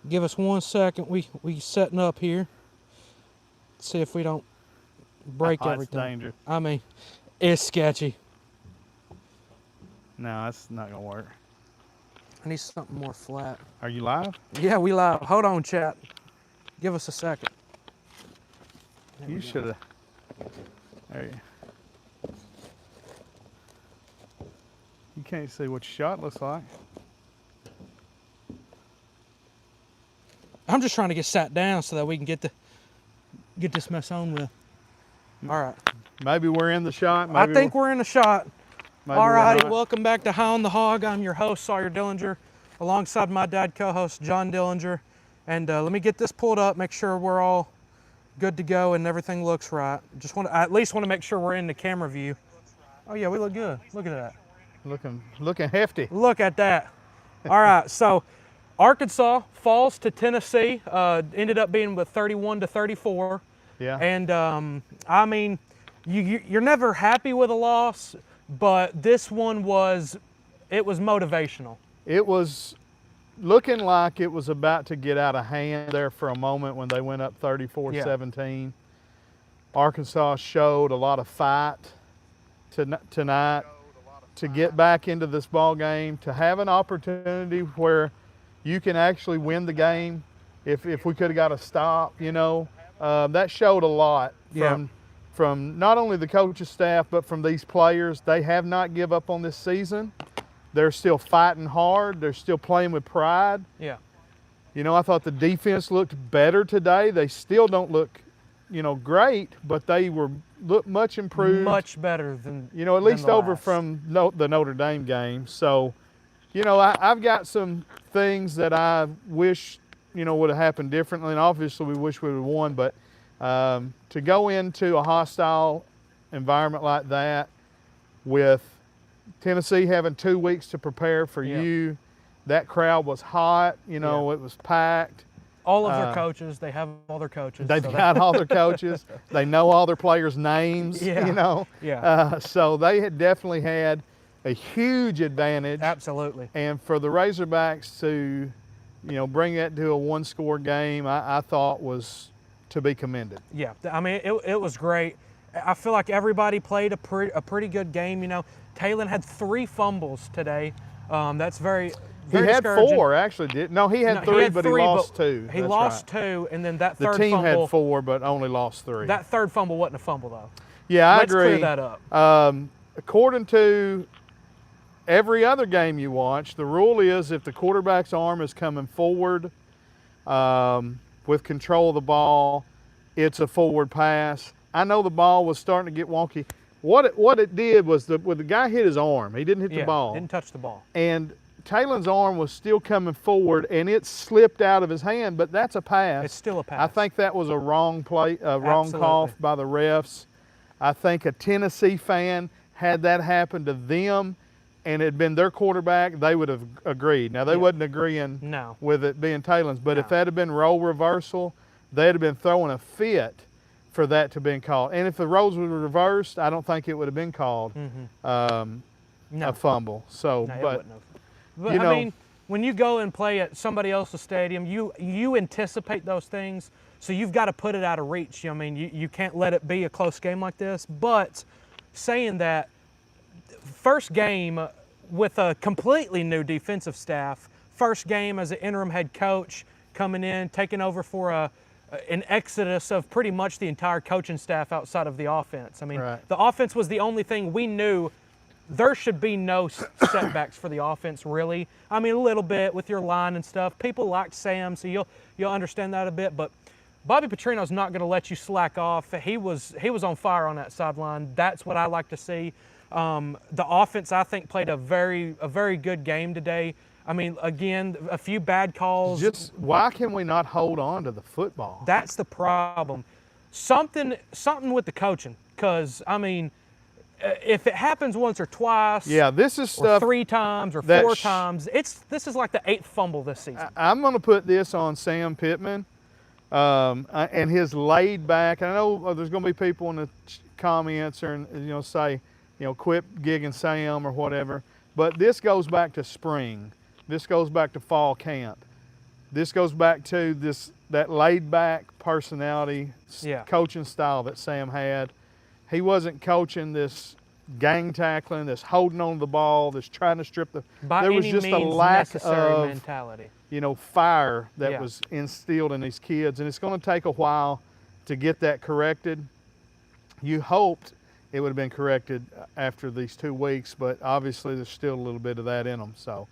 Give us 1 second. We setting up here. See if we don't break That's everything. dangerous. I mean, it's sketchy. No, that's not gonna work. I need something more flat. Are you live? Yeah, we live. Hold on, chat. Give us a second. There You we go. should have. There you. You can't see what your shot looks like. I'm just trying to get sat down so that we can get this mess on with. All right. Maybe we're in the shot. I think we're in the shot. maybe All we're righty, not. welcome back to High on the Hog. I'm your host, Sawyer Dillinger, alongside my dad co-host, John Dillinger. And let me get this pulled up, make sure we're all good to go and everything looks right. I at least want to make sure we're in the camera view. Oh yeah, we look good. Look at that. Looking hefty. Look at that. All right, so Arkansas falls to Tennessee. Ended up being with 31-34. Yeah. And I mean, you're never happy with a loss, but this one was motivational. It was looking like it was about to get out of hand there for a moment when they went up 34-17. Arkansas showed a lot of fight tonight to get back into this ball game, to have an opportunity where you can actually win the game. If we could have got a stop, that showed a lot from not only the coaching staff, but from these players. They have not give up on this season. They're still fighting hard. They're still playing with pride. Yeah. I thought the defense looked better today. They still don't look, great, but they look much improved. Much better than at least the over last. from the Notre Dame game. So, I've got some things that I wish, would have happened differently. And obviously we wish we would have won, but to go into a hostile environment like that with Tennessee having 2 weeks to prepare for you, that crowd was hot, it was packed. All of their coaches, they have all their coaches. They've got all their coaches. They know all their players' names, so they had definitely had a huge advantage. Absolutely. And for the Razorbacks to, bring that to a one-score game, I thought was to be commended. Yeah, I mean, it was great. I feel like everybody played a pretty good game. Talon had 3 fumbles today. That's very He had discouraging. 4 actually. He had 3, but he lost 2. He lost 2, and then that The third team fumble. had 4, but only lost 3. That third fumble wasn't a fumble though. Yeah, I Let's agree. clear that up. According to every other game you watch, the rule is if the quarterback's arm is coming forward with control of the ball, it's a forward pass. I know the ball was starting to get wonky. What it did was when the guy hit his arm, he didn't hit the ball. Didn't touch the ball. And Talon's arm was still coming forward, and it slipped out of his hand, but that's a pass. It's still a pass. I think that was a wrong play, wrong call Absolutely. by the refs. I think a Tennessee fan, had that happened to them and it had been their quarterback, they would have agreed. Now, they wasn't agreeing No. with it being Talon's, but No. if that had been role reversal, they'd have been throwing a fit for that to have been called. And if the roles were reversed, I don't think it would have been called No. a fumble. So, No, it but wouldn't have. But you I know- mean, when you go and play at somebody else's stadium, you anticipate those things, so you've got to put it out of reach. I mean, you can't let it be a close game like this. But saying that, first game with a completely new defensive staff, first game as an interim head coach coming in, taking over for an exodus of pretty much the entire coaching staff outside of the offense. I mean, Right. the offense was the only thing we knew. There should be no setbacks for the offense, really. I mean, a little bit with your line and stuff. People like Sam, so you'll understand that a bit. But Bobby Petrino's not going to let you slack off. He was on fire on that sideline. That's what I like to see. The offense, I think, played a very good game today. I mean, again, a few bad calls. just why can we not hold on to the football? That's the problem. Something with the coaching, because I mean, if it happens once or twice, Yeah, this is or stuff 3 times or that 4 times, this is like the 8th fumble this season. I'm going to put this on Sam Pittman and his laid back. I know there's going to be people in the comments or say, quit gigging Sam or whatever. But this goes back to spring. This goes back to fall camp. this goes back to that laid back personality, Yeah. coaching style that Sam had. He wasn't coaching this gang tackling, this holding on to the ball, this trying to strip the. By there was any just a means lack necessary of mentality. fire that Yeah. was instilled in these kids, and it's going to take a while to get that corrected. You hoped it would have been corrected after these 2 weeks, but obviously there's still a little bit of that in them. So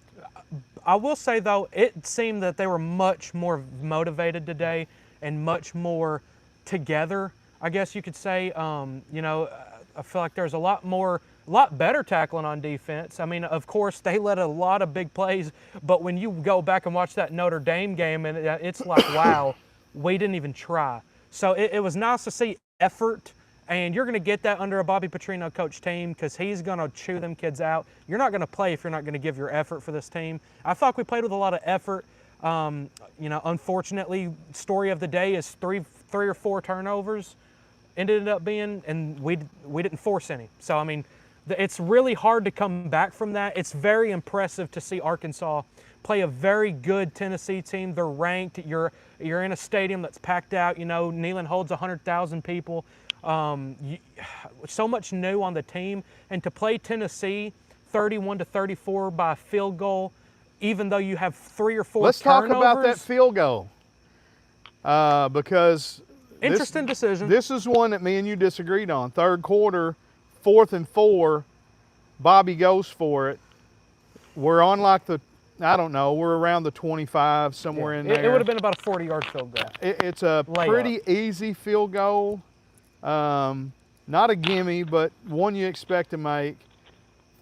I will say though, it seemed that they were much more motivated today and much more together, I guess you could say. I feel like there's a lot better tackling on defense. I mean, of course, they let a lot of big plays, but when you go back and watch that Notre Dame game, and it's like, wow, we didn't even try. So it was nice to see effort. And you're going to get that under a Bobby Petrino coach team because he's going to chew them kids out. You're not going to play if you're not going to give your effort for this team. I thought we played with a lot of effort. Unfortunately, story of the day is three or four turnovers ended up being, and we didn't force any. So, I mean, it's really hard to come back from that. It's very impressive to see Arkansas play a very good Tennessee team. They're ranked. You're in a stadium that's packed out. Neyland holds 100,000 people. So much new on the team, and to play Tennessee 31-34 by a field goal, even though you have 3 or 4 let's turnovers. talk about that field goal because interesting decision. This is one that me and you disagreed on. Third quarter, 4th and 4, Bobby goes for it. We're on we're around the 25, somewhere in there. It would have been about a 40-yard field goal. It's a pretty easy field goal. Not a gimme, but one you expect to make.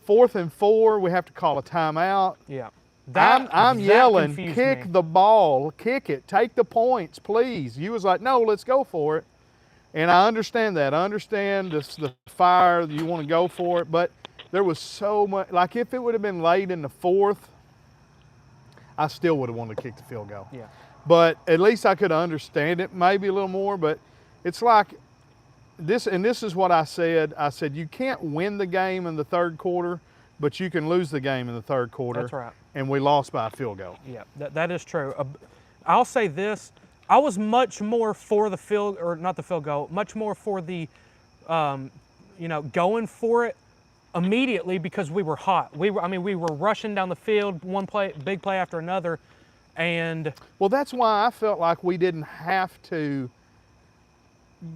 4th and 4, we have to call a timeout. Yeah. I'm yelling, confused kick me. the ball, kick it, take the points, please. You was like, no, let's go for it. And I understand that. I understand the fire, you want to go for it, but there was so much, like if it would have been late in the 4th, I still would have wanted to kick the field goal. Yeah. But at least I could understand it maybe a little more, but it's like, this is what I said. I said, you can't win the game in the third quarter, but you can lose the game in the third quarter. That's right. And we lost by a field goal. Yeah, that is true. I'll say this. I was much more for the field, or not the field goal, much more for the, going for it immediately because we were hot. We were rushing down the field, big play after another. And well, that's why I felt like we didn't have to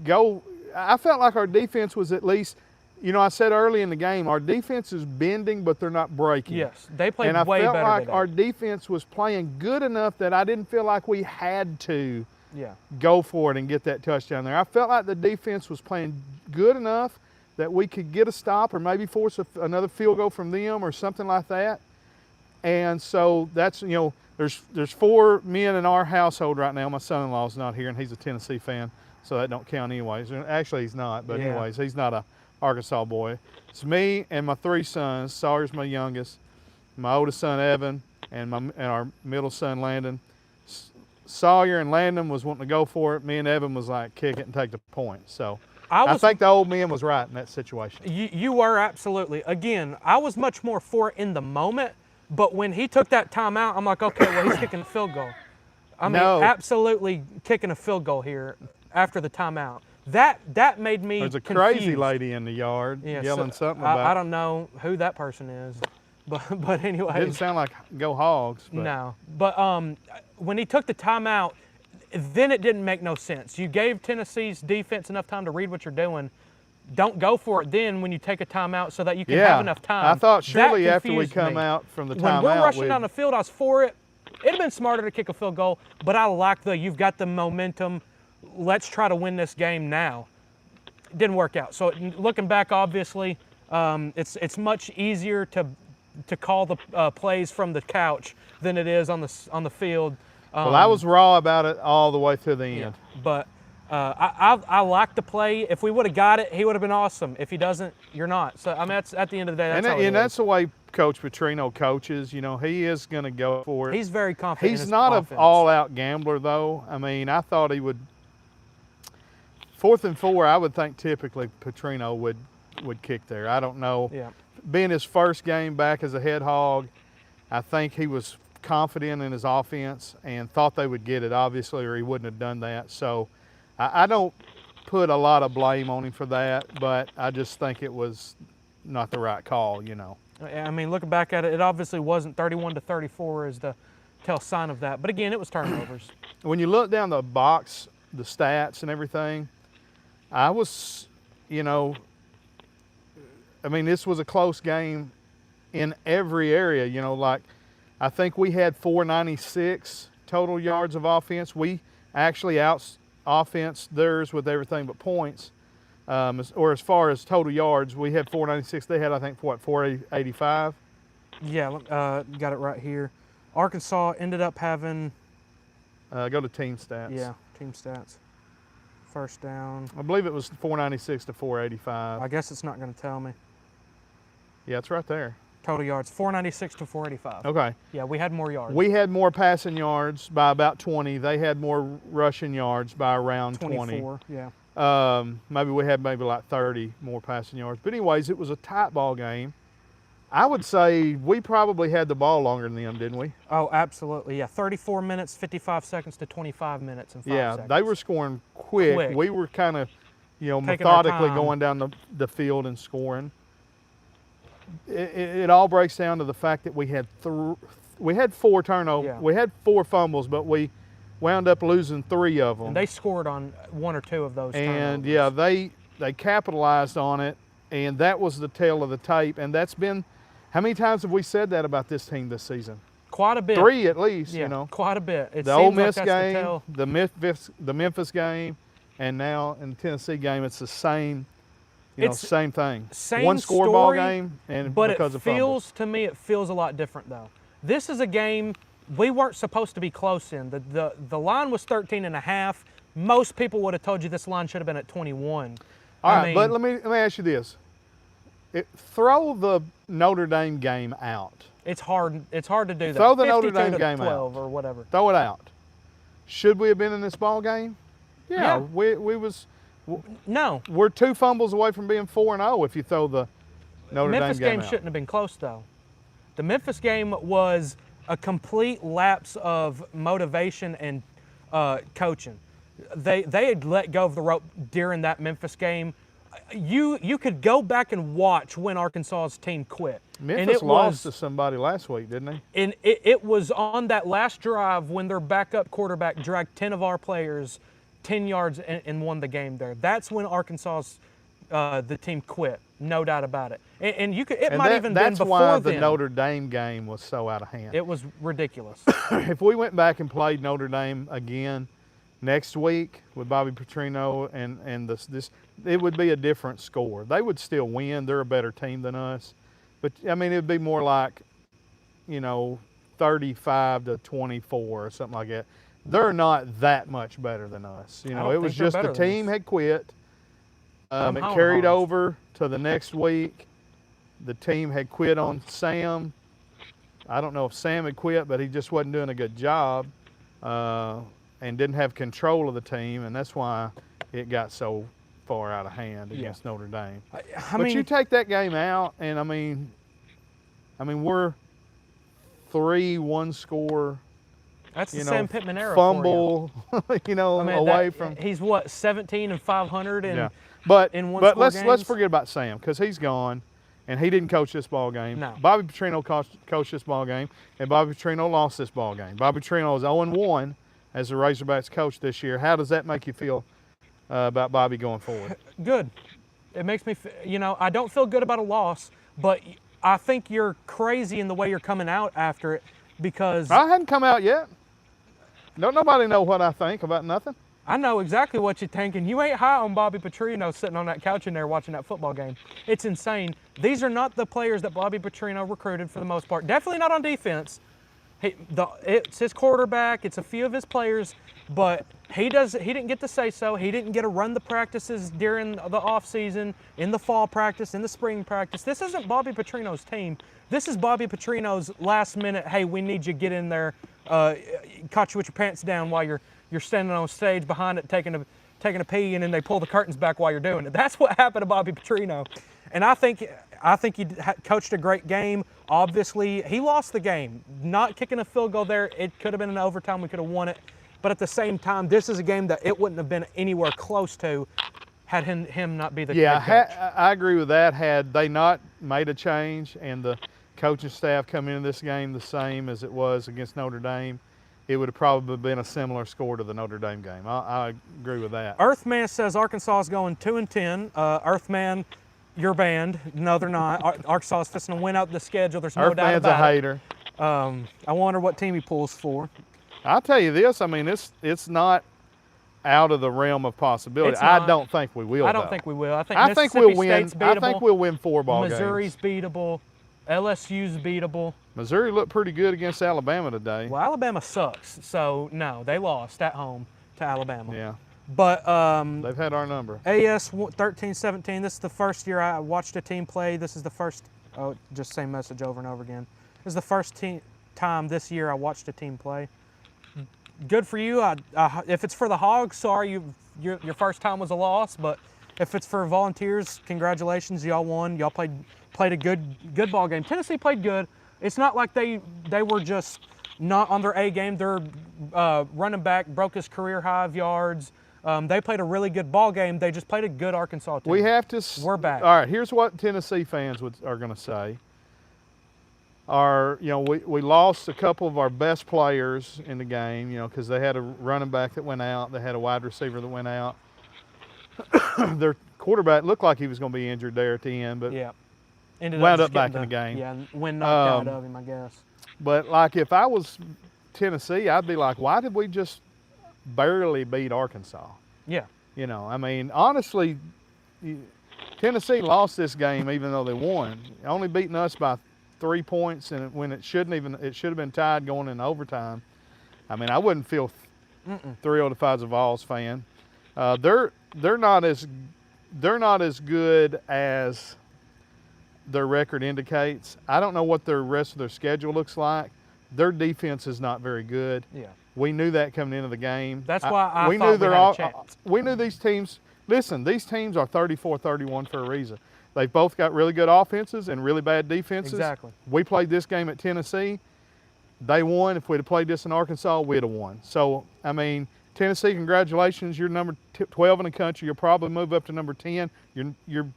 go. I felt like our defense was at least, I said early in the game, our defense is bending, but they're not breaking. Yes, they played way better. And I felt like today. our defense was playing good enough that I didn't feel like we had to go for it and get that touchdown there. I felt like the defense was playing good enough that we could get a stop or maybe force another field goal from them or something like that. And so that's, there's 4 men in our household right now. My son-in-law's not here, and he's a Tennessee fan. So that don't count anyways. Actually, he's not, but anyways, he's not a Arkansas boy. It's me and my 3 sons. Sawyer's my youngest, my oldest son Evan, and our middle son Landon. Sawyer and Landon was wanting to go for it. Me and Evan was like, kick it and take the point. So I think the old man was right in that situation. You were absolutely. Again, I was much more for it in the moment, but when he took that timeout, I'm like, okay, well, he's kicking a field goal. Absolutely kicking a field goal here after the timeout. That made me There's a confused. crazy lady in the yard yelling something about. I don't know who that person is, but anyway. It didn't sound like Go Hogs. But. No, but when he took the timeout, then it didn't make no sense. You gave Tennessee's defense enough time to read what you're doing. Don't go for it then when you take a timeout so that you can have enough time. I thought surely after we come out from the timeout. When we're rushing down the field, I was for it. It'd have been smarter to kick a field goal, but I like you've got the momentum. Let's try to win this game now. It didn't work out. So looking back, obviously, it's much easier to call the plays from the couch than it is on the field. Well, I was raw about it all the way to the end. Yeah, but I like the play. If we would have got it, he would have been awesome. If he doesn't, you're not. So that's at the end of the day. That's how it is. That's the way Coach Petrino coaches. He is going to go for it. He's very confident. He's in his not offense. an all-out gambler, though. I thought he would. 4th and 4, I would think typically Petrino would kick there. I don't know. Yeah. Being his first game back as a head hog, I think he was confident in his offense and thought they would get it, obviously, or he wouldn't have done that. So I don't put a lot of blame on him for that, but I just think it was not the right call, you know. I mean, looking back at it, it obviously wasn't 31-34 as the tell sign of that. But again, it was turnovers. When you look down the box, the stats and everything, I was, you know, I mean, this was a close game in every area, you know, like I think we had 496 total yards of offense. We actually out-offensed theirs with everything but points. Or as far as total yards, we had 496. They had, I think, what, 485? Yeah, got it right here. Arkansas ended up having... Go to team stats. Yeah, team stats. First down. I believe it was 496 to 485. I guess it's not going to tell me. Yeah, it's right there. Total yards, 496 to 485. Okay. Yeah, we had more yards. We had more passing yards by about 20. They had more rushing yards by around 24, 20. yeah. Maybe we had maybe like 30 more passing yards. But anyways, it was a tight ball game. I would say we probably had the ball longer than them, didn't we? Oh, absolutely, yeah. 34 minutes, 55 seconds to 25 minutes and 5 seconds. Yeah, they were scoring quick. We were kind of, you know, Taking our methodically time. going down the field and scoring. It all breaks down to the fact that we had 4 turnovers. Yeah. We had 4 fumbles, but we wound up losing 3 of them. And they scored on 1 or 2 of those And turnovers. yeah, they capitalized on it, and that was the tail of the tape. And that's been, how many times have we said that about this team this season? Quite a bit. 3 at least, Yeah, you know. quite a bit. It The seems Ole like Miss that's game, the tell. the Memphis game, and now in the Tennessee game, it's the same, you know, It's same thing. same One score ball story, game, and But because it of fumbles. feels, to me, it feels a lot different though. This is a game we weren't supposed to be close in. The line was 13.5. Most people would have told you this line should have been at 21. All I right, mean, but let me ask you this: throw the Notre Dame game out. It's hard. It's hard to do that. Throw the Notre 52 Dame to game 12 or whatever. Throw it out. Should we have been in this ball game? Yeah. we No, we're 2 fumbles away from being 4-0 if you throw the Notre Memphis Dame game out. shouldn't have been close though. The Memphis game was a complete lapse of motivation and coaching. They had let go of the rope during that Memphis game. You could go back and watch when Arkansas's team quit. Memphis lost to somebody last week, didn't they? And it was on that last drive when their backup quarterback dragged 10 of our players 10 yards and won the game there. That's when Arkansas's the team quit, no doubt about it. And you could it might even been that's before why the then. Notre Dame game was so out of hand. It was ridiculous. If we went back and played Notre Dame again next week with Bobby Petrino and this, it would be a different score. They would still win. They're a better team than us. But, I mean, it would be more like, you know, 35-24 or something like that. They're not that much better than us. You I know, don't it was think they're just the better than team us. had quit. It Home carried homes. over to the next week. The team had quit on Sam. I don't know if Sam had quit, but he just wasn't doing a good job and didn't have control of the team, and that's why it got so far out of hand against Notre Dame. I But mean, you take that game out, and I mean, we're 3 one-score, that's the you know, Sam Pittman era fumble, you know, for you. I mean, away from. he's what, 17 and 500 and Yeah, but in but one-score let's games? forget about Sam because he's gone, and he didn't coach this ball game. No. Bobby Petrino coached this ball game, and Bobby Petrino lost this ball game. Bobby Petrino is 0-1 as the Razorbacks coach this year. How does that make you feel about Bobby going forward? Good. It makes me, you know, I don't feel good about a loss, but I think you're crazy in the way you're coming out after it because I hadn't come out yet. Don't nobody know what I think about nothing. I know exactly what you're thinking. You ain't high on Bobby Petrino sitting on that couch in there watching that football game. It's insane. These are not the players that Bobby Petrino recruited for the most part. Definitely not on defense. It's his quarterback. It's a few of his players, but he didn't get to say so. He didn't get to run the practices during the off season, in the fall practice, in the spring practice. This isn't Bobby Petrino's team. This is Bobby Petrino's last minute. Hey, we need you to get in there. Caught you with your pants down while you're standing on stage behind it taking a pee, and then they pull the curtains back while you're doing it. That's what happened to Bobby Petrino. And I think I think he coached a great game. Obviously, he lost the game. Not kicking a field goal there, it could have been an overtime. We could have won it. But at the same time, this is a game that it wouldn't have been anywhere close to had him not be the head coach. I agree with that. Had they not made a change and the coaching staff come into this game the same as it was against Notre Dame, it would have probably been a similar score to the Notre Dame game. I agree with that. Earthman says Arkansas is going 2-10. Earthman, your band. No, they're not. Arkansas is fixing to win out the schedule. There's no doubt Earthman's about a it. hater. I wonder what team he pulls for. I'll tell you this. I mean, it's not out of the realm of possibility. It's not. I don't think we will. I don't though. think we will. I think I think Mississippi we'll win. State's I beatable. think we'll win 4 ball Missouri's games. beatable. LSU's beatable. Missouri looked pretty good against Alabama today. Well, Alabama sucks. So, no, they lost at home to Alabama. Yeah, But they've had our number. AS 13-17, this is the first year I watched a team play. This is the first, just same message over and over again. This is the first time this year I watched a team play. Good for you. If it's for the Hogs, sorry, your first time was a loss. But if it's for Volunteers, congratulations, y'all won. Y'all played a good ball game. Tennessee played good. It's not like they were just not on their A game. Their running back broke his career high of yards. They played a really good ball game. They just played a good Arkansas team. We have to. We're back. All right. Here's what Tennessee fans are going to say. We lost a couple of our best players in the game. Because they had a running back that went out. They had a wide receiver that went out. Their quarterback looked like he was going to be injured there at the end, but Yeah. wound up back in the game. Yeah, when knocked out of him, I guess. But like if I was Tennessee, I'd be like, why did we just barely beat Arkansas? Yeah. I mean, honestly, Tennessee lost this game even though they won. Only beating us by 3 points, and when it should have been tied going into overtime. I mean, I wouldn't feel thrilled if I was a Vols fan. They're not as good as their record indicates. I don't know what the rest of their schedule looks like. Their defense is not very good. Yeah. We knew that coming into the game. That's why I we thought knew we they're had a all. chance. We knew these teams. Listen, these teams are 34-31 for a reason. They've both got really good offenses and really bad defenses. Exactly. We played this game at Tennessee. They won. If we'd have played this in Arkansas, we'd have won. So, I mean, Tennessee, congratulations. You're number 12 in the country. You'll probably move up to number 10. You're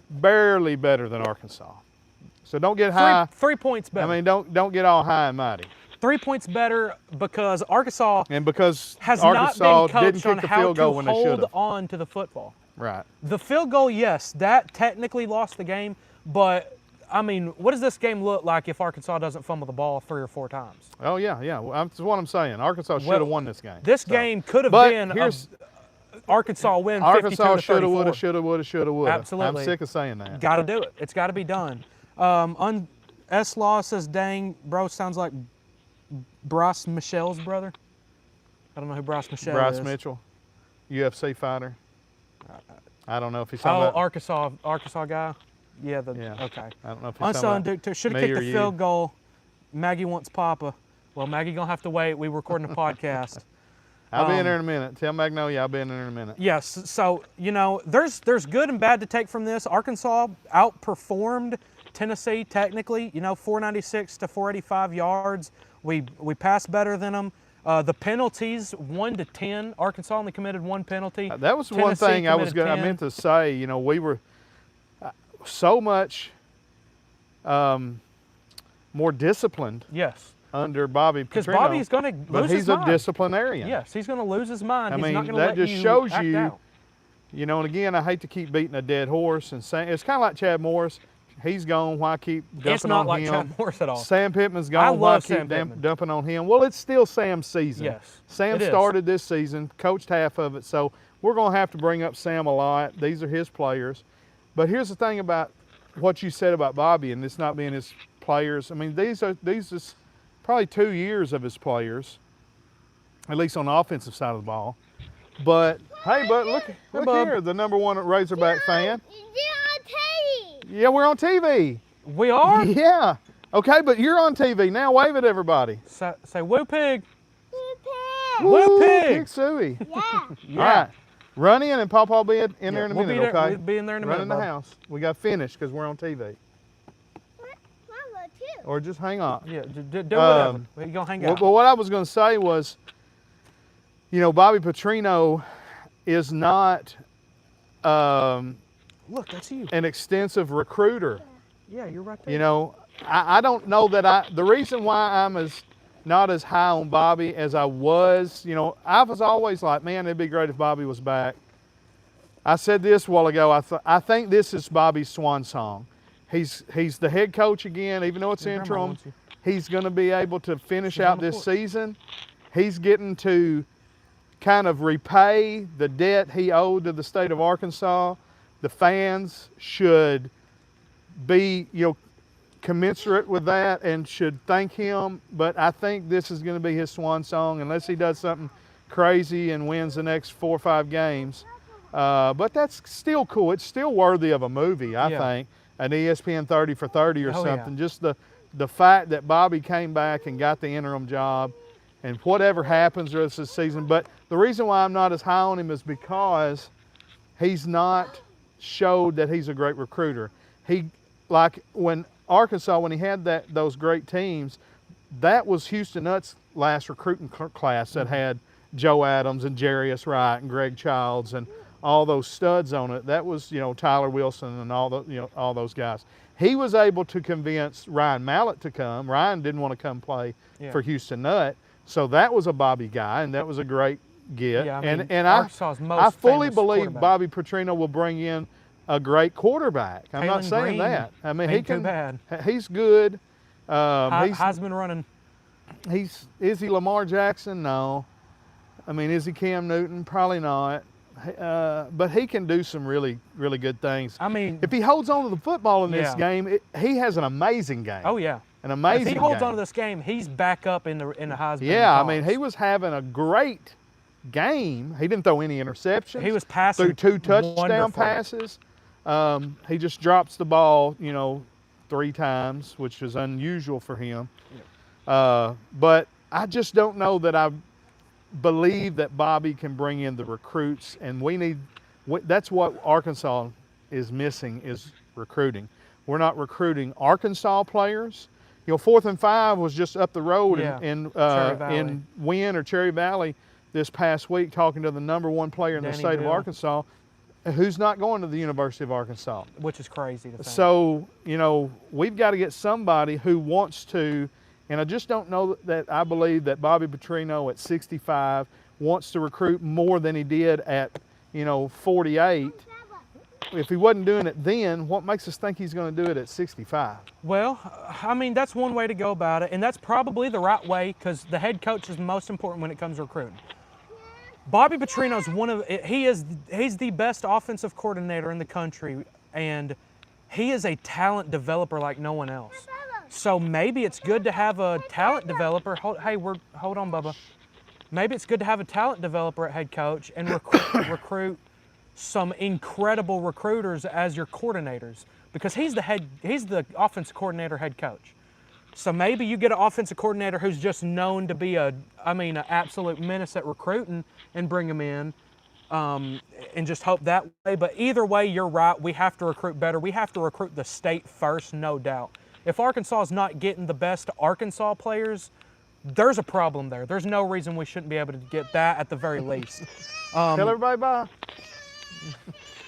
barely better than Arkansas. So don't get high. 3 points better. I mean, don't get all high and mighty. 3 points better because Arkansas And because has Arkansas not been didn't coached on kick the how field to goal when they should hold have. on to the football. Right. The field goal, yes, that technically lost the game, but I mean, what does this game look like if Arkansas doesn't fumble the ball 3 or 4 times? Oh, yeah. That's what I'm saying. Arkansas should Well, have won this game. This So. game could have But been here's- Arkansas win 52-34. Arkansas should have, would have. Absolutely. I'm sick of saying that. Got to do it. It's got to be done. S. Law says, dang, bro, sounds like Bryce Michelle's brother. I don't know who Bryce Michelle Bryce is. Mitchell, UFC fighter. I don't know if he's Oh, talking about. Arkansas guy. Yeah. Yeah. Okay. I don't know if he's talking Unson about Duke should have me kicked or the you. field goal. Maggie wants Papa. Well, Maggie gonna have to wait. We recording a podcast. I'll be in there in a minute. Tell Magnolia I'll be in there in a minute. Yes. So there's good and bad to take from this. Arkansas outperformed Tennessee technically. 496 to 485 yards. We passed better than them. The penalties 1 to 10. Arkansas only committed 1 penalty. That was one Tennessee thing I committed 10. meant to say. We were so much more disciplined Yes. under Bobby Because Petrino. Bobby's gonna but lose he's his a mind. disciplinarian. Yes, he's gonna lose his mind. I He's mean, not gonna that let just you shows act you. out. And again, I hate to keep beating a dead horse and saying it's kind of like Chad Morris. He's gone. Why keep dumping It's not on like him? Chad Morris at all. Sam Pittman's I gone. Why love keep Sam Pittman. dumping on him? Well, it's still Sam's season. Yes, Sam it is. started this season, coached half of it, so we're going to have to bring up Sam a lot. These are his players. But here's the thing about what you said about Bobby and this not being his players. I mean, these are probably 2 years of his players, at least on the offensive side of the ball. But hey, look Bub. here, the number 1 Razorback fan. You're on Yeah, we're on TV. We are. Yeah. Okay, but you're on TV now. Wave at everybody. Say woo pig. TV. Woo pig. Pig Suey. Yeah. Yeah. All right. Run in and Pawpaw will be in there in a we'll minute, be there, okay? We'll be in there in a Run minute. in the bud. house. We got finished because we're on TV. Mama, too. Or just hang on. Yeah, do whatever. You're going to hang out. Well, what I was going to say was, you know, Bobby Petrino is not Look, that's you. an extensive recruiter. Yeah, you're right there. You know, I don't know that the reason why I'm not as high on Bobby as I was, you know, I was always like, man, it'd be great if Bobby was back. I said this a while ago. I think this is Bobby's swan song. He's the head coach again, even though it's Your grandma interim. wants you. He's going to be able to finish She's on out the this court. season. He's getting to kind of repay the debt he owed to the state of Arkansas. The fans should be, you know, commensurate with that and should thank him. But I think this is going to be his swan song unless he does something crazy and wins the next 4 or 5 games. But that's still cool. It's still worthy of a movie, I think. An ESPN 30 for 30 or something. Just the fact that Bobby came back and got the interim job and whatever happens the rest of the season. But the reason why I'm not as high on him is because he's not showed that he's a great recruiter. He, like when Arkansas, when he had those great teams, that was Houston Nutt's last recruiting class that had Joe Adams and Jarius Wright and Greg Childs and all those studs on it. That was, you know, Tyler Wilson and all those guys. He was able to convince Ryan Mallett to come. Ryan didn't want to come play for Houston Nutt, so that was a Bobby guy, and that was a great get. Yeah, I mean, and Arkansas's most I fully famous believe quarterback. Bobby Petrino will bring in a great quarterback. I'm not Taylon saying Green that. I mean, he ain't too can. bad. He's good. He's Heisman running. is he Lamar Jackson? No. I mean, is he Cam Newton? Probably not. But he can do some really, really good things. I mean, If he holds on to the football in this game, he has an amazing game. oh yeah. An amazing If he holds game. on to this game, he's back up in the Heisman. Yeah, I mean, cause. he was having a great game. He didn't throw any interceptions. He was passing threw 2 touchdown wonderful. passes. He just drops the ball, you know, 3 times, which is unusual for him. But I just don't know that I believe that Bobby can bring in the recruits, and that's what Arkansas is missing is recruiting. We're not recruiting Arkansas players. You know, 4th and 5 was just up the road in Wynn or Cherry Valley this past week, talking to the #1 player in the Danny state of Bill. Arkansas, who's not going to the University of Arkansas. which is crazy to think. So, you know, we've got to get somebody who wants to, and I just don't know that I believe that Bobby Petrino at 65 wants to recruit more than he did at, you know, 48. If he wasn't doing it then, what makes us think he's going to do it at 65? Well, I mean, that's one way to go about it, and that's probably the right way because the head coach is most important when it comes to recruiting. Bobby Petrino's he's the best offensive coordinator in the country, and he is a talent developer like no one else. So maybe it's good to have a talent developer. Hold on, Bubba. Maybe it's good to have a talent developer at head coach and recruit some incredible recruiters as your coordinators because he's the offensive coordinator, head coach. So maybe you get an offensive coordinator who's just known to be an absolute menace at recruiting and bring him in and just hope that way. But either way, you're right. We have to recruit better. We have to recruit the state first, no doubt. If Arkansas is not getting the best Arkansas players, there's a problem there. There's no reason we shouldn't be able to get that at the very least. Tell everybody bye.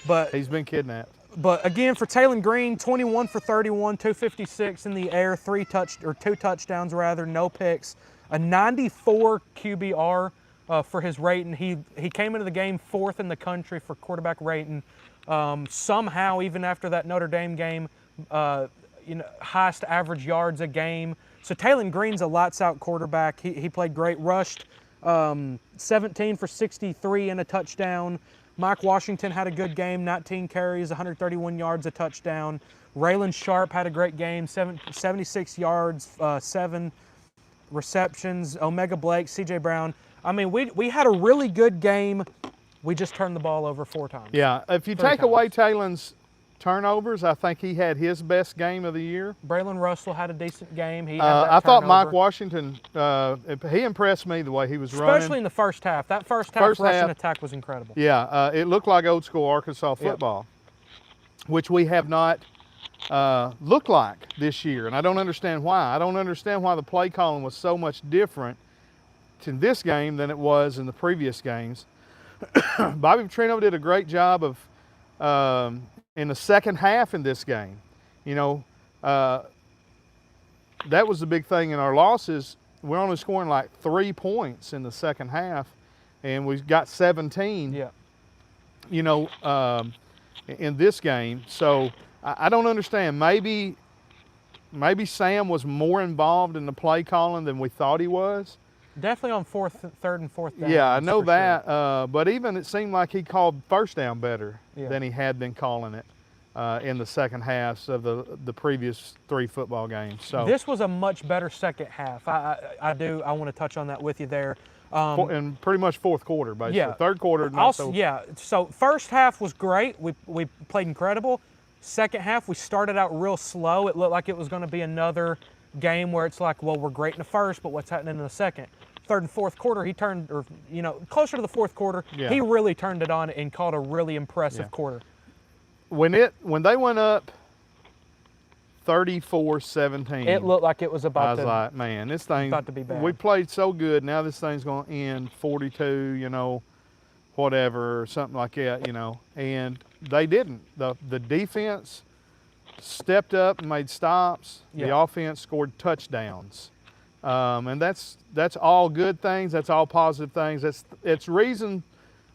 But He's been kidnapped. But again, for Taylon Green, 21 for 31, 256 in the air, 2 touchdowns rather, no picks, a 94 QBR for his rating. He came into the game 4th in the country for quarterback rating. Somehow, even after that Notre Dame game, highest average yards a game. So Taylon Green's a lights-out quarterback. He played great, rushed 17 for 63 and a touchdown. Mike Washington had a good game, 19 carries, 131 yards, a touchdown. Raylan Sharp had a great game, 76 yards, 7 receptions. Omega Blake, C.J. Brown. I mean, we had a really good game. We just turned the ball over 4 times. Yeah, if you 3 take times. away Taylon's turnovers. I think he had his best game of the year. Braylon Russell had a decent game. He had that I thought Mike turnover. Washington, he impressed me the way he was Especially running. in the first half. That first half First rushing half. attack was incredible. Yeah, it looked like old school Arkansas Yep. football, which we have not looked like this year. And I don't understand why. I don't understand why the play calling was so much different in this game than it was in the previous games. Bobby Petrino did a great job of in the second half in this game. You know, that was the big thing in our losses. We're only scoring like 3 points in the second half, and we got 17. Yeah. You know, in this game. So I don't understand. Maybe Sam was more involved in the play calling than we thought he was. Definitely on third and fourth down. Yeah, I know that. But even it seemed like he called first down better Yeah. than he had been calling it in the second halves of the previous 3 football games. So This was a much better second half. I want to touch on that with you there. and pretty much fourth quarter, basically. Yeah. Third quarter, not Also, so. yeah. So first half was great. We played incredible. Second half, we started out real slow. It looked like it was going to be another game where it's like, well, we're great in the first, but what's happening in the second? Third and fourth quarter, he turned, or closer to the fourth quarter, Yeah. he really turned it on and called a really impressive Yeah. quarter. When they went up 34-17. It looked like it was I about was to. like, man, this thing, about to be bad. we played so good. Now this thing's going to end 42, whatever, or something like that, And they didn't. The defense stepped up and made stops. Yeah. The offense scored touchdowns. And that's all good things. That's all positive things. It's reasons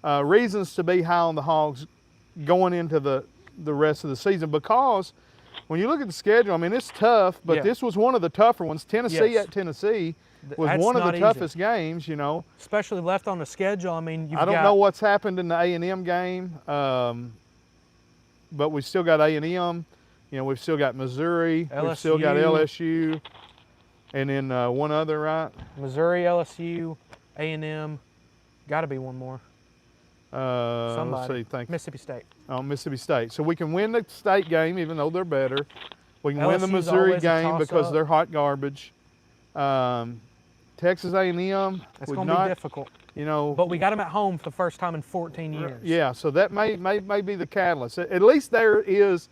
to be high on the Hogs going into the rest of the season, because when you look at the schedule, I mean, it's tough, but Yeah. this was one of the tougher ones. Tennessee Yes. at Tennessee was That's one of the not easy. toughest games, Especially left on the schedule. I mean, you've I don't got, know what's happened in the A&M game, but we still got A&M. We've still got Missouri. We've still got LSU. And then one other, right? Missouri, LSU, A&M. Got to be one more. Let's Somebody. see, think. Mississippi State. Mississippi State. So we can win the state game, even though they're better. We can win the LSU's Missouri always a game because toss-up. they're hot garbage. Texas A&M It's would going to be not, difficult. But But we got them at home for the first time in 14 years. yeah. So that may be the catalyst. At least there is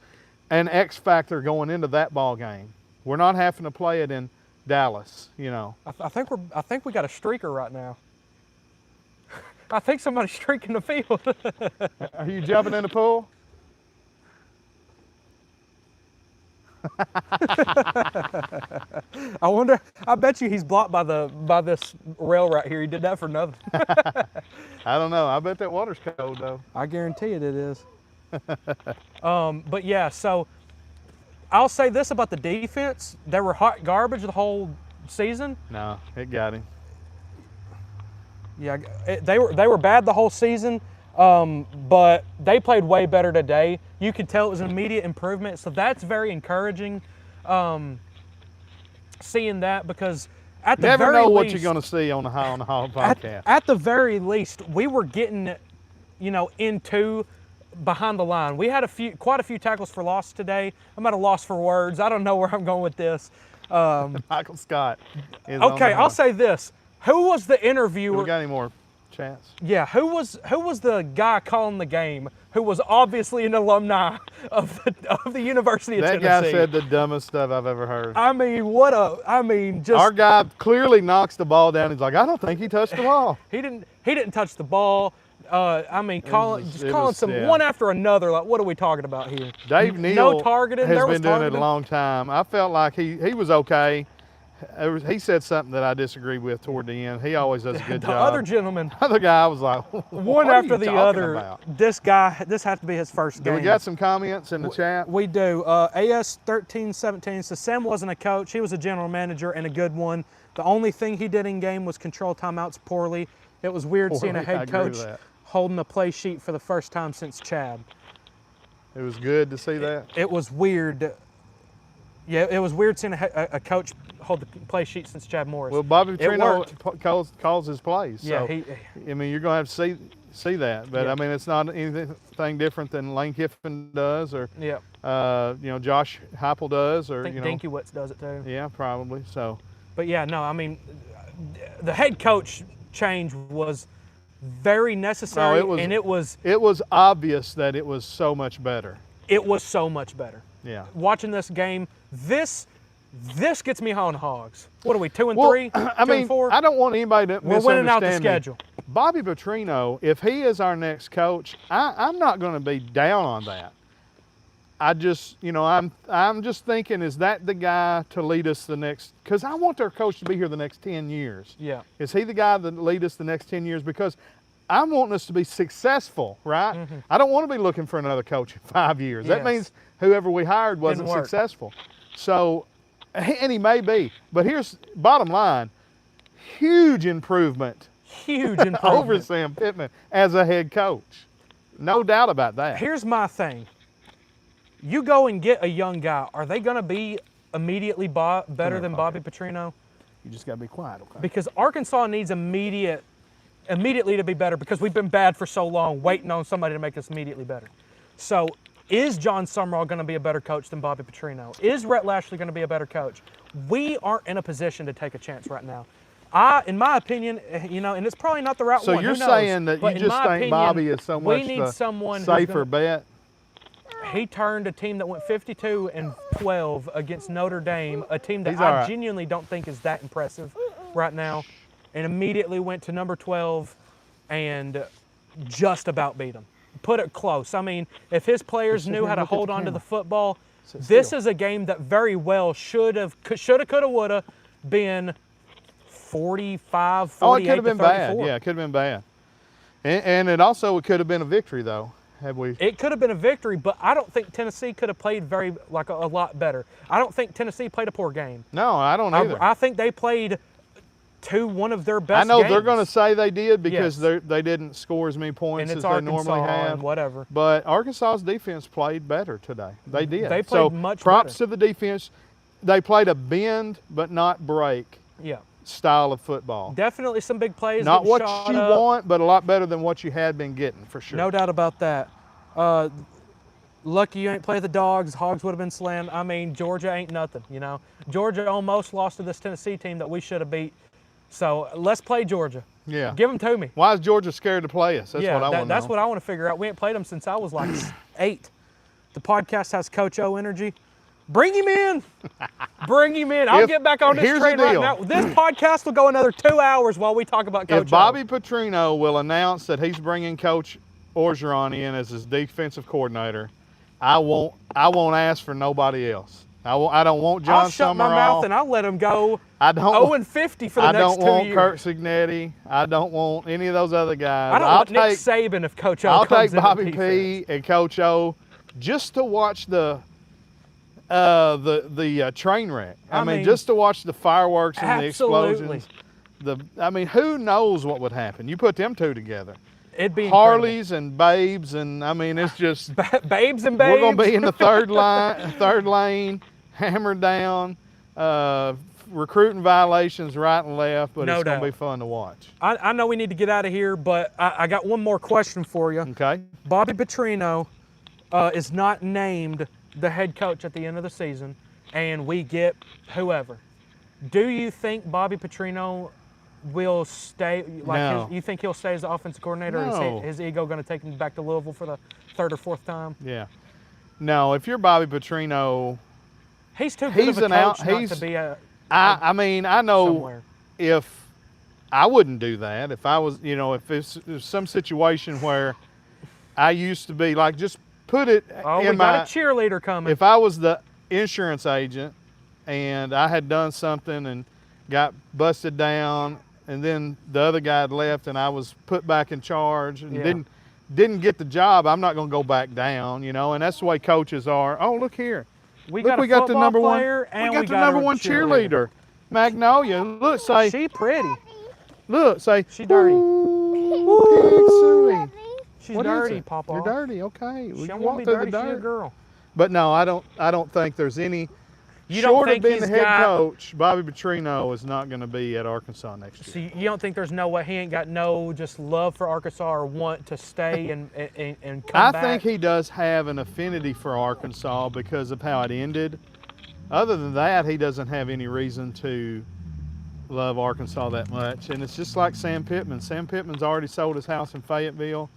an X factor going into that ball game. We're not having to play it in Dallas. I think we got a streaker right now. I think somebody's streaking the field. Are you jumping in the pool? I wonder. I bet you he's blocked by this rail right here. He did that for nothing. I don't know. I bet that water's cold though. I guarantee it is. But yeah, so I'll say this about the defense: they were hot garbage the whole season. No, it got him. Yeah, they were bad the whole season, but they played way better today. You could tell it was an immediate improvement, so that's very encouraging. Seeing that, because at the Never very know least, what you're going to see on the High on the Hog podcast. at the very least, we were getting, into behind the line. We had quite a few tackles for loss today. I'm at a loss for words. I don't know where I'm going with this. Michael Scott is on Okay, the I'll hook. say this. Who was the Do we interviewer? got any more chats? Yeah, who was the guy calling the game who was obviously an alumni of the University of That Tennessee? guy said the dumbest stuff I've ever heard. I mean, just Our guy clearly knocks the ball down. He's like, I don't think he touched the ball. he didn't touch the ball. Calling some yeah. one after another. Like, what are we talking about here? Dave Neal No targeting. has There was been doing it targeting. a long time. I felt like he was okay. He said something that I disagreed with toward the end. He always does a good The job. other gentleman, Other guy was like, one what are after you the talking other. about? This has to be his first Do game. we got some comments in the chat? We do. AS1317 says Sam wasn't a coach. He was a general manager and a good one. The only thing he did in game was control timeouts poorly. It was weird seeing a Poorly, I head agree with coach that. holding a play sheet for the first time since Chad. It was good to see that. It was weird. Yeah, it was weird seeing a coach hold the play sheet since Chad Morris. Well, Bobby It Petrino worked. calls his plays. Yeah, So, I mean, you're going to have to see that. But Yeah. I mean, it's not anything different than Lane Kiffin does, or Yeah. you know, Josh Heupel does, or I think you know, Dinkiewicz does it too. yeah, probably. So But yeah, no, I mean, the head coach change was very necessary, and it was it was obvious that it was so much better. so much better. Yeah. Watching this game, this gets me on hogs. What are we, 2 and Well, 3? I 2 mean, and 4? I don't want anybody to We're winning out the misunderstand me. schedule. Bobby Petrino, if he is our next coach, I'm not going to be down on that. I just, you know, I'm just thinking, is that the guy to lead us the next? Because I want our coach to be here the next 10 years. Yeah. Is he the guy that lead us the next 10 years? Because I'm wanting us to be successful, right? I don't want to be looking for another coach in 5 years. That Yes. means whoever we hired wasn't Didn't work. successful. So, and he may be, but here's bottom line: huge improvement Huge over improvement. Sam Pittman as a head coach. No doubt about that. Here's my thing. You go and get a young guy. Are they going to be immediately better than Bobby Petrino? You just got to be quiet, okay? Because Arkansas needs immediately to be better, because we've been bad for so long, waiting on somebody to make us immediately better. So is John Summerall going to be a better coach than Bobby Petrino? Is Rhett Lashley going to be a better coach? We aren't in a position to take a chance right now. In my opinion, you know, and it's probably not the right So one. you're who knows? saying that But you in just my think opinion, Bobby is so much we need the someone who's safer gonna- bet? He turned a team that went 52 and 12 against Notre Dame, a team that He's all I right. genuinely don't think is that impressive right now, and immediately went to number 12 and just about beat them. Put it close. I mean, if his players sit knew here how and to look at hold the on to camera. the football, Sit this still. is a game that very well should have, coulda, woulda been 45, 48 Oh, it could have to been bad. 34. Yeah, it could have been bad. And it also could have been a victory, though, had we. It could have been a victory, but I don't think Tennessee could have played a lot better. I don't think Tennessee played a poor game. No, I don't either. I think they played one of their best I know games. they're going to say they did because Yes. they didn't score as many points and as it's they Arkansas normally have. and whatever. But Arkansas's defense played better today. They did. They so played much props better. to the defense. They played a bend but not break Yeah, style of football. definitely some big plays. Not getting what shot you up. want, but a lot better than what you had been getting for sure. No doubt about that. Lucky you ain't play the Dogs. Hogs would have been slammed. I mean, Georgia ain't nothing, you know. Georgia almost lost to this Tennessee team that we should have beat. So let's play Georgia. Yeah. Give them to me. Why is Georgia scared to play us? That's yeah, what I want to know. that's what I want to figure out. We ain't played them since I was like 8. The podcast has Coach O energy. Bring him in. Bring him in. I'll If- get back on this here's the train right deal. now. This podcast will go another 2 hours while we talk about Coach If Bobby Petrino will announce that he's bringing Coach Orgeron in as his defensive coordinator, I won't ask for nobody else. I don't want John I'll shut my Summerall. mouth and I'll let him go I don't. 0 and 50 for the I next don't 2 want years. Kirk Signetti. I don't want any of those other guys. I don't I'll want take Nick Saban if Coach O I'll comes take in Bobby defense. P and Coach O just to watch the train wreck. I mean, just to watch the fireworks and the Absolutely. explosions. I mean, who knows what would happen? You put them two together. It'd be Harleys and Babes, and I mean, it's just incredible. Babes and babes. we're gonna be in the third lane, hammered down, recruiting violations right and left, but No it's gonna doubt. be fun to watch. I know we need to get out of here, but I got one more question for you. Okay. Bobby Petrino is not named the head coach at the end of the season, and we get whoever. Do you think Bobby Petrino will stay? No. You think he'll stay as the offensive coordinator, or No. is his ego going to take him back to Louisville for the 3rd or 4th time? Yeah. No, if you're Bobby Petrino, He's too good He's of a an out- coach not he's- to be a I mean, I know somewhere. if I wouldn't do that, if I was, if it's some situation where I used to be like, just put it Oh, we in got my, a cheerleader coming. if I was the insurance agent and I had done something and got busted down, and then the other guy had left and I was put back in charge and Yeah. didn't get the job, I'm not going to go back down, and that's the way coaches are. Oh, look here. we Look, got a we got the football number one. player, and we got the number one cheerleader, Magnolia. Look, say, She pretty. look, say, She dirty. Pig Suey. She's What is dirty, it? Papa. You're dirty. Okay. She We don't can want walk to be through dirty. the She's a dirt. girl. But no, I don't think there's any. You don't Short of think being the he's head got- coach, Bobby Petrino is not going to be at Arkansas next So year. you don't think there's no way he ain't got no just love for Arkansas or want to stay and come I back? think he does have an affinity for Arkansas because of how it ended. Other than that, he doesn't have any reason to love Arkansas that much. And it's just like Sam Pittman. Sam Pittman's already sold his house in Fayetteville.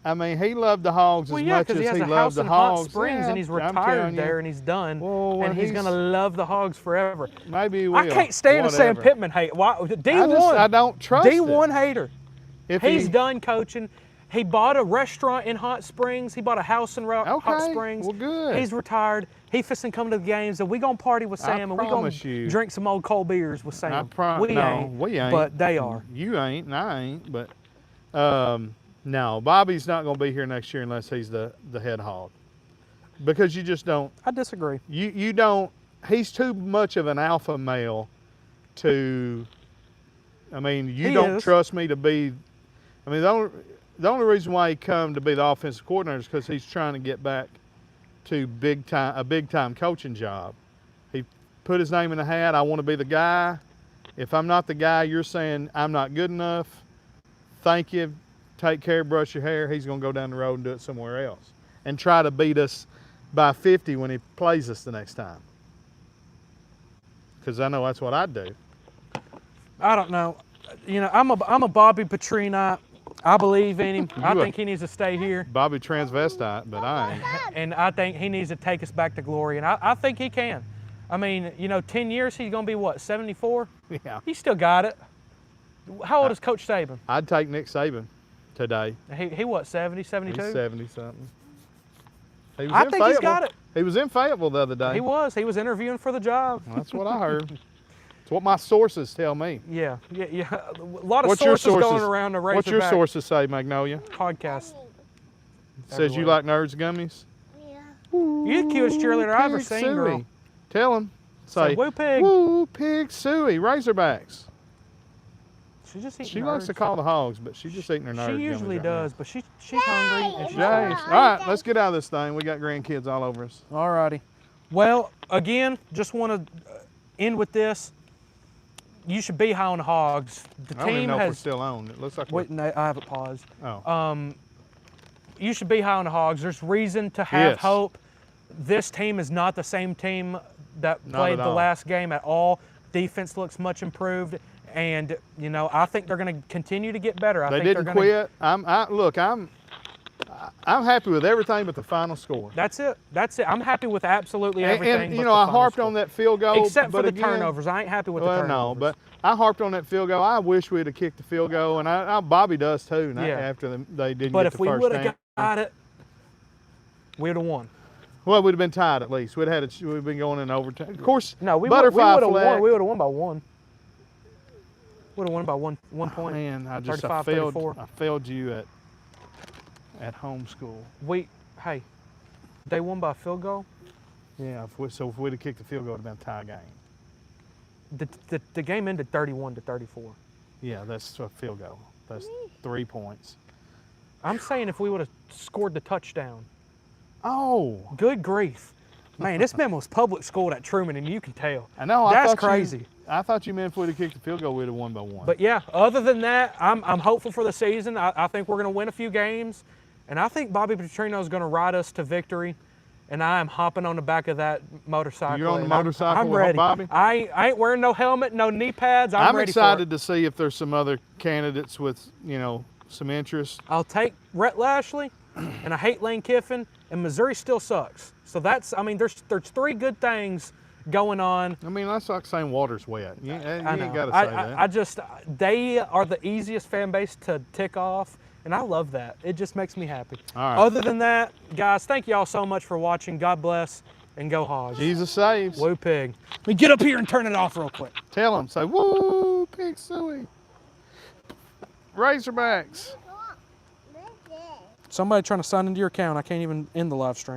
I mean, he loved the Hogs Well, as yeah, much because as he has he a loved house the in Hot Hogs. Springs Yeah, and he's I'm retired telling you. there and he's done. Well, when and he's gonna love the Hogs forever. Maybe he will. I can't stand a Sam whatever. Pittman hate. Why? D1. I don't trust it. D1 hater. If He's he- done coaching. He bought a restaurant in Hot Springs. He bought a house in Hot Okay, Springs. well, good. He's retired. He fisting come to the games, and we gonna party with Sam, and we gonna promise you. drink some old cold beers with Sam. No, we ain't. but they are. You ain't, and I ain't. But no, Bobby's not going to be here next year unless he's the head hog. Because you just don't. I disagree. You don't. He's too much of an alpha male to. I mean, you He don't is. trust me to be. I mean, the only reason why he come to be the offensive coordinator is because he's trying to get back to a big time coaching job. He put his name in the hat. I want to be the guy. If I'm not the guy, you're saying I'm not good enough. Thank you. Take care. Brush your hair. He's going to go down the road and do it somewhere else and try to beat us by 50 when he plays us the next time. Because I know that's what I'd do. I don't know. You know, I'm a Bobby Petrino. I believe in him. I You a- think he needs to stay here, Bobby transvestite, but I ain't. and I think he needs to take us back to glory. And I think he can. I mean, you know, 10 years he's gonna be what, 74? Yeah. He still got it. How old is Coach Saban? I'd take Nick Saban today. He what, 70, 72? He's 70 something. He was I in think he's Fayetteville. got it. He was in Fayetteville the other day. He was interviewing for the job. That's what I heard. It's what my sources tell me. Yeah. A lot of What's your sources going sources? around the What's your Razorback sources say, Magnolia? podcast. Says you Everywhere. like Nerds gummies? Yeah. You're the cutest cheerleader I've ever Pig seen, Suey. girl. Tell him. Say, Say, woo pig. Woo, Pig Suey, Razorbacks. She just eating She likes to nerds. call the Hogs, but she's just eating her Nerds She gummies usually right now. does, but she's hungry. And she's Jace. All right, let's get out of this thing. We got grandkids all over us. Alrighty. Well, again, just want to end with this. You should be high on the Hogs. The I don't even team know if we're has. still on. It looks like Wait, no, I have it paused. Oh. You should be high on the Hogs. There's reason to have Yes. hope. This team is not the same team that Not played at the all. last game at all. Defense looks much improved, and you know I think they're going to continue to get better. I They think didn't they're gonna, quit. I'm happy with everything but the final score. That's it. I'm happy with absolutely And, everything. you but know, the I final harped score. on that field goal, Except for but the again, turnovers. I ain't happy with the Well, turnovers. no, but I harped on that field goal. I wish we'd have kicked the field goal, and Bobby does too. Yeah. After they didn't But get if the we first would down. have got it, we would have won. Well, we'd have been tied at least. We'd been going in overtime. Of course, No, we butterfly would have flag. won. We would have won by one. Would have won by one point. Man, I 35, failed. 34. I failed you at homeschool. Hey, they won by a field goal. Yeah, if we'd have kicked the field goal, it would have been a tie game. The game ended 31-34. Yeah, that's a field goal. That's 3 points. I'm saying if we would have scored the touchdown. Oh, Good grief. Man, this man was public schooled at Truman, and you can tell. I know. That's I thought crazy. I thought you meant if we'd have kicked the field goal, we'd have won by one. But yeah, other than that, I'm hopeful for the season. I think we're going to win a few games, and I think Bobby Petrino is going to ride us to victory. And I am hopping on the back of that motorcycle. You're on the and I'm- motorcycle I'm with ready. Bobby? I ain't wearing no helmet, no knee pads. I'm ready excited for it. to see if there's some other candidates with some interest. I'll take Rhett Lashley, and I hate Lane Kiffin, and Missouri still sucks. So there's 3 good things going on. I mean, that's like saying water's wet. You I know. ain't got to say that. They are the easiest fan base to tick off, and I love that. It just makes me happy. All right. Other than that, guys, thank y'all so much for watching. God bless, and go Hogs. Jesus saves. Woo pig. Let me get up here and turn it off real quick. Tell them, say, woo, Pig Suey. Razorbacks. Look, look. Somebody trying to sign into your account. I can't even end the live stream.